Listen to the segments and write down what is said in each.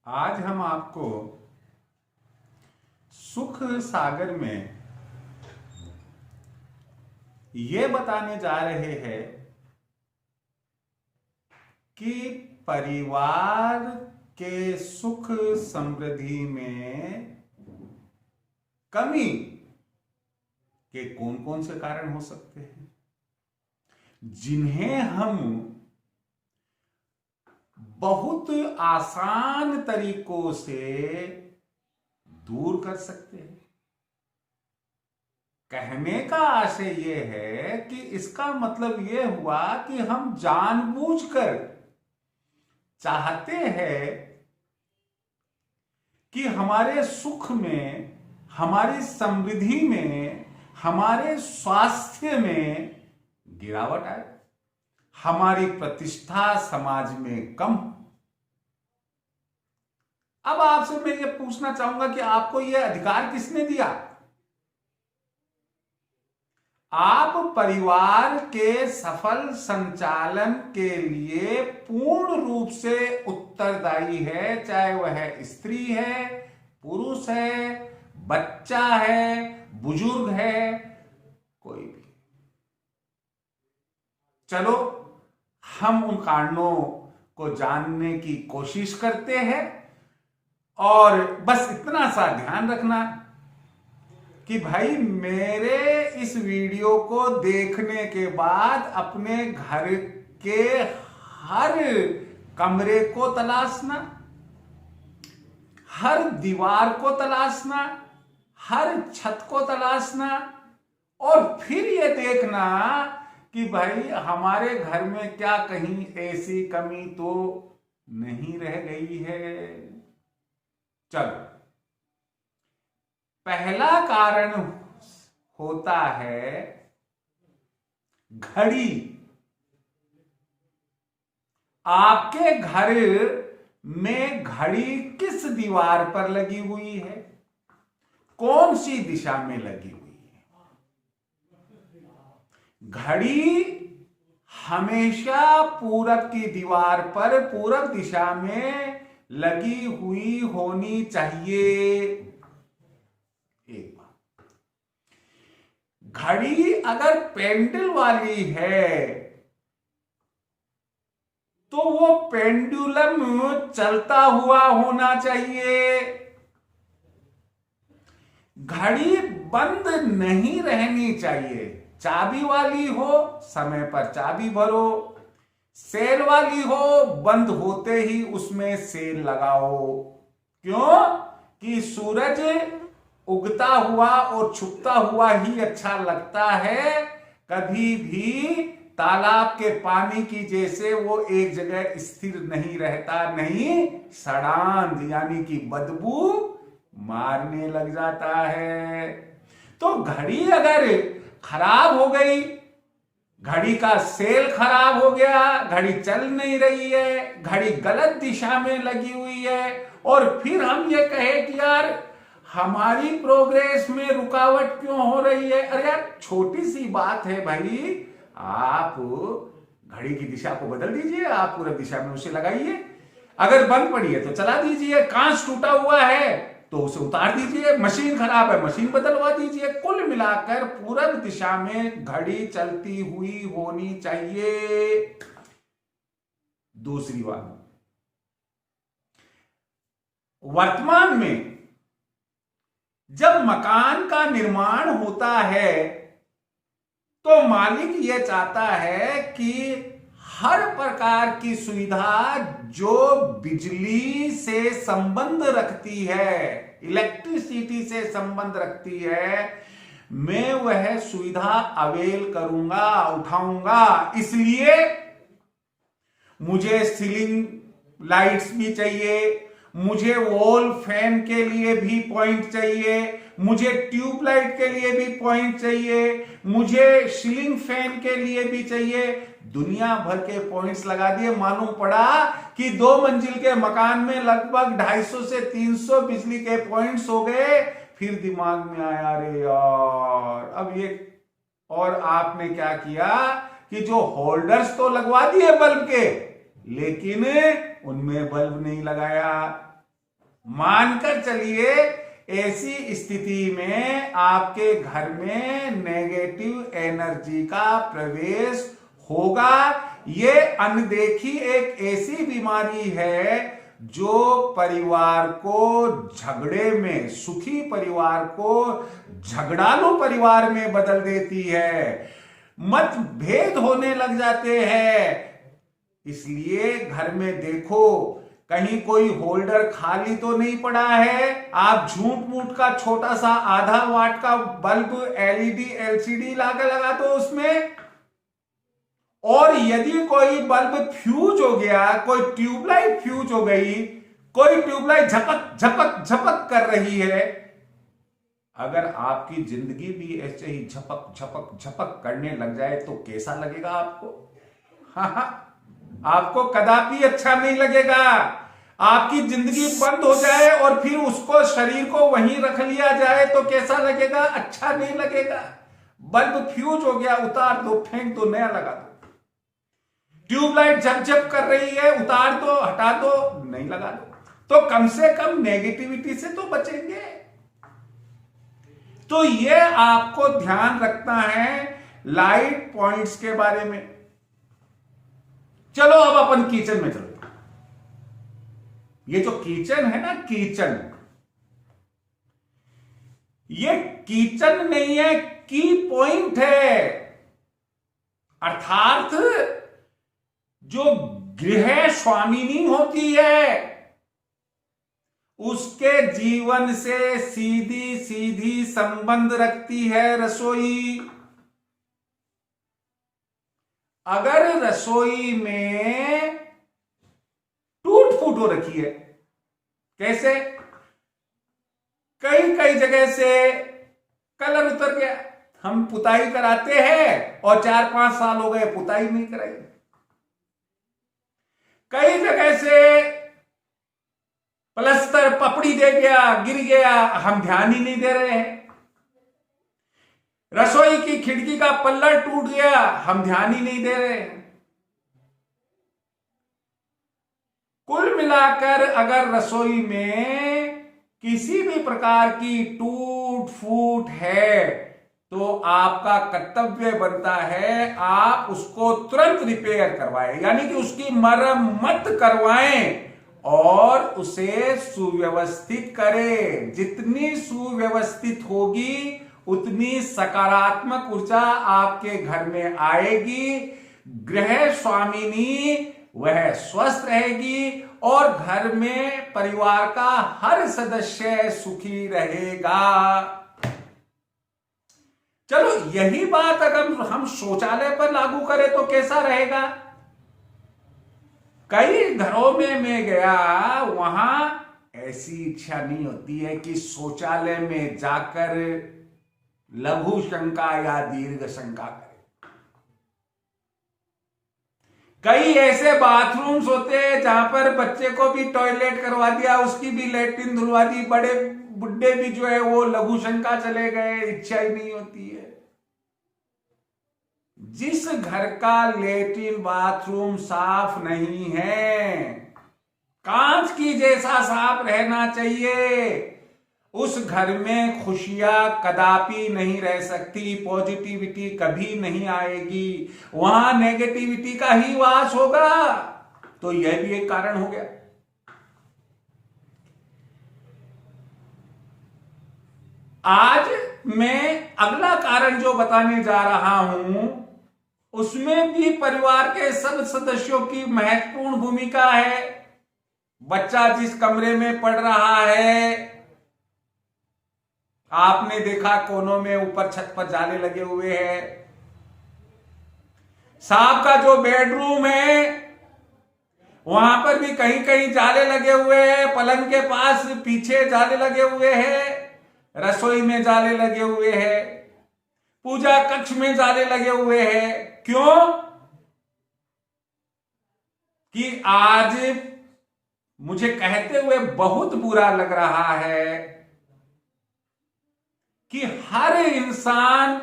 आज हम आपको सुख सागर में ये बताने जा रहे हैं कि परिवार के सुख समृद्धि में कमी के कौन कौन से कारण हो सकते हैं, जिन्हें हम बहुत आसान तरीकों से दूर कर सकते हैं। कहने का आशय यह है कि इसका मतलब यह हुआ कि हम जानबूझकर चाहते हैं कि हमारे सुख में, हमारी समृद्धि में, हमारे स्वास्थ्य में गिरावट आए, हमारी प्रतिष्ठा समाज में कम हो। अब आपसे मैं ये पूछना चाहूंगा कि आपको यह अधिकार किसने दिया? आप परिवार के सफल संचालन के लिए पूर्ण रूप से उत्तरदायी है, चाहे वह स्त्री है, पुरुष है, बच्चा है, बुजुर्ग है, कोई भी। चलो हम उन कारणों को जानने की कोशिश करते हैं और बस इतना सा ध्यान रखना कि भाई मेरे इस वीडियो को देखने के बाद अपने घर के हर कमरे को तलाशना, हर दीवार को तलाशना, हर छत को तलाशना और फिर ये देखना कि भाई हमारे घर में क्या कहीं ऐसी कमी तो नहीं रह गई है। चलो, पहला कारण होता है घड़ी। आपके घर में घड़ी किस दीवार पर लगी हुई है, कौन सी दिशा में लगी हुई है? घड़ी हमेशा पूरब की दीवार पर, पूरब दिशा में लगी हुई होनी चाहिए। एक बात, घड़ी अगर पेंडल वाली है तो वो पेंडुलम चलता हुआ होना चाहिए। घड़ी बंद नहीं रहनी चाहिए। चाबी वाली हो, समय पर चाबी भरो। सेल वाली हो, बंद होते ही उसमें सेल लगाओ। क्यों? कि सूरज उगता हुआ और छुपता हुआ ही अच्छा लगता है। कभी भी तालाब के पानी की जैसे वो एक जगह स्थिर नहीं रहता, नहीं सड़ांध यानी कि बदबू मारने लग जाता है। तो घड़ी अगर खराब हो गई, घड़ी का सेल खराब हो गया, घड़ी चल नहीं रही है, घड़ी गलत दिशा में लगी हुई है और फिर हम ये कहे कि यार हमारी प्रोग्रेस में रुकावट क्यों हो रही है। अरे यार छोटी सी बात है भाई, आप घड़ी की दिशा को बदल दीजिए, आप पूरा दिशा में उसे लगाइए। अगर बंद पड़ी है तो चला दीजिए, कांच टूटा हुआ है तो उसे उतार दीजिए, मशीन खराब है मशीन बदलवा दीजिए। कुल मिलाकर पूरब दिशा में घड़ी चलती हुई होनी चाहिए। दूसरी बात, वर्तमान में जब मकान का निर्माण होता है तो मालिक यह चाहता है कि हर प्रकार की सुविधा जो बिजली से संबंध रखती है, इलेक्ट्रिसिटी से संबंध रखती है, मैं वह सुविधा अवेल करूंगा, उठाऊंगा। इसलिए मुझे सीलिंग लाइट्स भी चाहिए, मुझे वॉल फैन के लिए भी पॉइंट चाहिए, मुझे ट्यूबलाइट के लिए भी पॉइंट चाहिए, मुझे सीलिंग फैन के लिए भी चाहिए। दुनिया भर के पॉइंट्स लगा दिए। मालूम पड़ा कि 2 मंजिल के मकान में लगभग 250 से 300 बिजली के पॉइंट्स हो गए। फिर दिमाग में आया, अरे यार अब ये, और आपने क्या किया कि जो होल्डर्स तो लगवा दिए बल्ब के, लेकिन उनमें बल्ब नहीं लगाया। मानकर चलिए ऐसी स्थिति में आपके घर में नेगेटिव एनर्जी का प्रवेश होगा। ये अनदेखी एक ऐसी बीमारी है जो परिवार को झगड़े में, सुखी परिवार को झगड़ालू परिवार में बदल देती है, मतभेद होने लग जाते हैं। इसलिए घर में देखो कहीं कोई होल्डर खाली तो नहीं पड़ा है, आप झूठ मूठ का छोटा सा आधा वाट का बल्ब एलईडी एलसीडी लाकर लगा दो उसमें, और यदि कोई बल्ब फ्यूज हो गया, कोई ट्यूबलाइट फ्यूज हो गई, कोई ट्यूबलाइट झपक झपक झपक कर रही है, अगर आपकी जिंदगी भी ऐसे ही झपक झपक झपक करने लग जाए तो कैसा लगेगा आपको? हाँ, आपको कदापि अच्छा नहीं लगेगा। आपकी जिंदगी बंद हो जाए और फिर उसको, शरीर को वहीं रख लिया जाए तो कैसा लगेगा? अच्छा नहीं लगेगा। बल्ब फ्यूज हो गया, उतार दो, फेंक दो, नया लगा दो। ट्यूबलाइट झप झप कर रही है, उतार दो, हटा दो, नहीं लगा दो। तो कम से कम नेगेटिविटी से तो बचेंगे। तो ये आपको ध्यान रखना है लाइट पॉइंट्स के बारे में। चलो अब अपन किचन में चलते हैं। ये जो किचन है ना, किचन, ये किचन नहीं है, की पॉइंट है। अर्थात जो गृह स्वामिनी होती है उसके जीवन से सीधी सीधी संबंध रखती है रसोई। अगर रसोई में टूट फूट हो रखी है, कैसे? कई कई जगह से कलर उतर गया, हम पुताई कराते हैं और 4-5 साल हो गए पुताई नहीं कराई। कई जगह से प्लस्तर पपड़ी दे गया, गिर गया, हम ध्यान ही नहीं दे रहे हैं। रसोई की खिड़की का पल्लर टूट गया, हम ध्यान ही नहीं दे रहे हैं। कुल मिलाकर अगर रसोई में किसी भी प्रकार की टूट फूट है तो आपका कर्तव्य बनता है आप उसको तुरंत रिपेयर करवाएं, यानी कि उसकी मरम्मत करवाएं और उसे सुव्यवस्थित करें। जितनी सुव्यवस्थित होगी उतनी सकारात्मक ऊर्जा आपके घर में आएगी, गृह स्वामिनी वह स्वस्थ रहेगी और घर में परिवार का हर सदस्य सुखी रहेगा। चलो यही बात अगर हम शौचालय पर लागू करें तो कैसा रहेगा? कई घरों में मैं गया, वहां ऐसी इच्छा नहीं होती है कि शौचालय में जाकर लघु शंका या दीर्घ शंका करें। कई ऐसे बाथरूम्स होते हैं जहां पर बच्चे को भी टॉयलेट करवा दिया, उसकी भी लैट्रिन धुलवा दी, बड़े बुड्ढे भी जो है वो लघु शंका चले गए, इच्छा ही नहीं होती है। जिस घर का लैट्रिन बाथरूम साफ नहीं है, कांच की जैसा साफ रहना चाहिए, उस घर में खुशियां कदापि नहीं रह सकती, पॉजिटिविटी कभी नहीं आएगी, वहां नेगेटिविटी का ही वास होगा। तो यह भी एक कारण हो गया। आज मैं अगला कारण जो बताने जा रहा हूं उसमें भी परिवार के सब सदस्यों की महत्वपूर्ण भूमिका है। बच्चा जिस कमरे में पढ़ रहा है, आपने देखा कोनों में ऊपर छत पर जाले लगे हुए हैं। साहब का जो बेडरूम है वहां पर भी कहीं कहीं जाले लगे हुए हैं, पलंग के पास पीछे जाले लगे हुए हैं, रसोई में जाले लगे हुए हैं, पूजा कक्ष में जाले लगे हुए हैं। क्यों? कि आज मुझे कहते हुए बहुत बुरा लग रहा है कि हर इंसान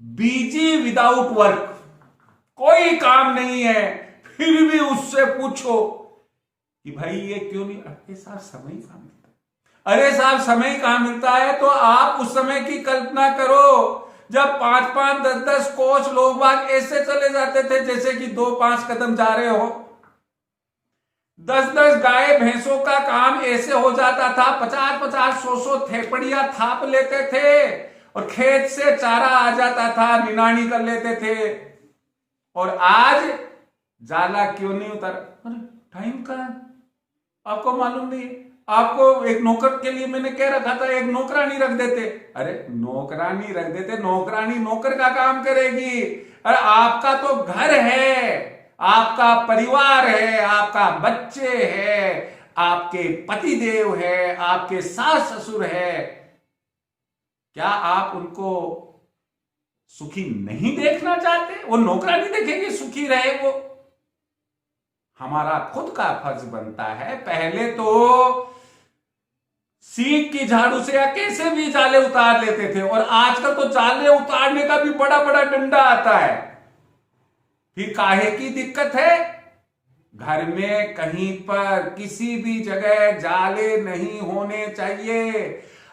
बिजी विदाउट वर्क, कोई काम नहीं है, फिर भी उससे पूछो कि भाई ये क्यों नहीं, अरे साहब समय ही कहां मिलता है, अरे साहब समय कहां मिलता है। तो आप उस समय की कल्पना करो जब 5-5, 10-10 कोच लोग बाग ऐसे चले जाते थे जैसे कि 2-5 कदम जा रहे हो। 10-10 गाय भैंसों का काम ऐसे हो जाता था, 50-50, 100-100 थेपड़ियां थाप लेते थे और खेत से चारा आ जाता था, निनाणी कर लेते थे। और आज जाला क्यों नहीं उतर, अरे टाइम का आपको मालूम नहीं है। आपको एक नौकर के लिए मैंने कह रखा था एक नौकरानी रख देते, अरे नौकरानी रख देते, नौकरानी नौकर का काम करेगी। अरे आपका तो घर है, आपका परिवार है, आपका बच्चे है, आपके पतिदेव है, आपके सास ससुर है, क्या आप उनको सुखी नहीं देखना चाहते? वो नौकरानी देखेंगे सुखी रहे वो। हमारा खुद का फर्ज बनता है पहले तो सीख की झाड़ू से या कैसे भी जाले उतार लेते थे, और आजकल तो जाले उतारने का भी बड़ा बड़ा डंडा आता है। फिर काहे की दिक्कत है? घर में कहीं पर किसी भी जगह जाले नहीं होने चाहिए।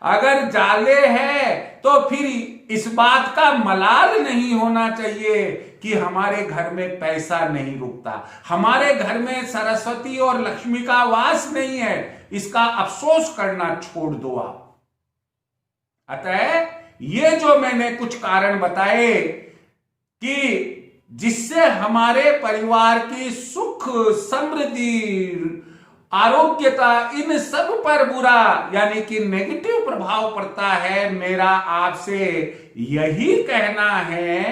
अगर जाले है तो फिर इस बात का मलाल नहीं होना चाहिए कि हमारे घर में पैसा नहीं रुकता, हमारे घर में सरस्वती और लक्ष्मी का वास नहीं है, इसका अफसोस करना छोड़ दो आप। अतः ये जो मैंने कुछ कारण बताए कि जिससे हमारे परिवार की सुख समृद्धि आरोग्यता इन सब पर बुरा यानी कि नेगेटिव प्रभाव पड़ता है, मेरा आपसे यही कहना है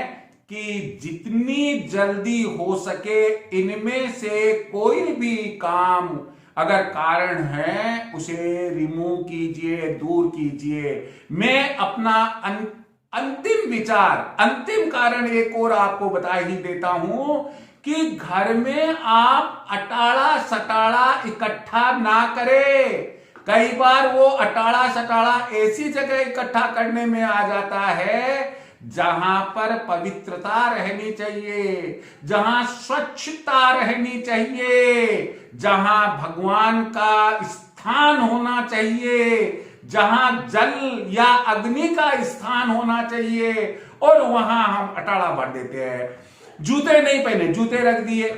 कि जितनी जल्दी हो सके इनमें से कोई भी काम अगर कारण है उसे रिमूव कीजिए, दूर कीजिए। मैं अपना अंतिम विचार, अंतिम कारण एक और आपको बता ही देता हूं कि घर में आप अटाड़ा सटाड़ा इकट्ठा ना करें। कई बार वो अटाड़ा सटाड़ा ऐसी जगह इकट्ठा करने में आ जाता है जहां पर पवित्रता रहनी चाहिए, जहां स्वच्छता रहनी चाहिए, जहां भगवान का स्थान होना चाहिए, जहां जल या अग्नि का स्थान होना चाहिए, और वहां हम अटाड़ा भर देते हैं। जूते नहीं पहने, जूते रख दिए,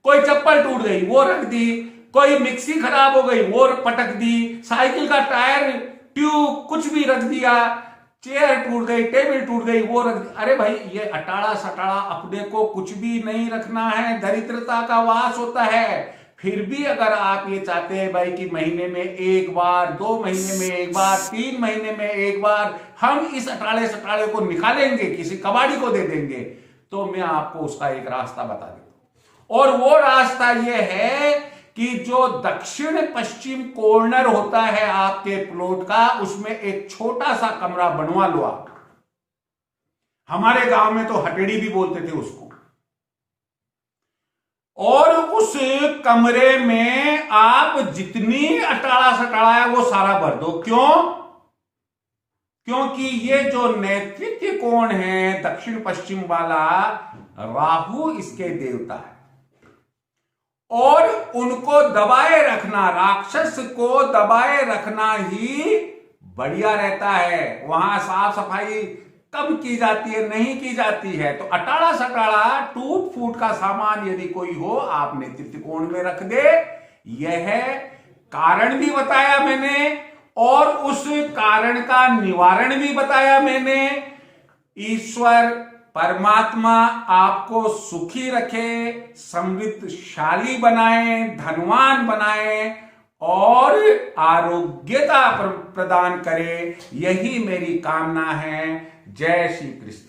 कोई चप्पल टूट गई वो रख दी, कोई मिक्सी खराब हो गई वो पटक दी, साइकिल का टायर ट्यूब कुछ भी रख दिया, चेयर टूट गई, टेबल टूट गई वो रख दी। अरे भाई ये अटाड़ा सटाड़ा अपने को कुछ भी नहीं रखना है, दरिद्रता का वास होता है। फिर भी अगर आप ये चाहते हैं भाई कि महीने में एक बार, 2 महीने में एक बार, 3 महीने में एक बार हम इस अटाड़े सटाड़े को निकालेंगे, किसी कबाड़ी को दे देंगे, तो मैं आपको उसका एक रास्ता बता देता हूं। और वो रास्ता ये है कि जो दक्षिण पश्चिम कॉर्नर होता है आपके प्लॉट का, उसमें एक छोटा सा कमरा बनवा लो आप। हमारे गांव में तो हटेड़ी भी बोलते थे उसको। और उस कमरे में आप जितनी अटाड़ा सटाड़ा है वो सारा भर दो। क्यों? क्योंकि ये जो नेतृत्व कोण है दक्षिण पश्चिम वाला, राहु इसके देवता है, और उनको दबाए रखना, राक्षस को दबाए रखना ही बढ़िया रहता है। वहां साफ सफाई कम की जाती है, नहीं की जाती है। तो अटाड़ा सटाड़ा टूट फूट का सामान यदि कोई हो आप नेतृत्व कोण में रख दे। यह कारण भी बताया मैंने और उस कारण का निवारण भी बताया मैंने। ईश्वर परमात्मा आपको सुखी रखे, समृद्धशाली बनाए, धनवान बनाए और आरोग्यता प्रदान करे, यही मेरी कामना है। जय श्री कृष्ण।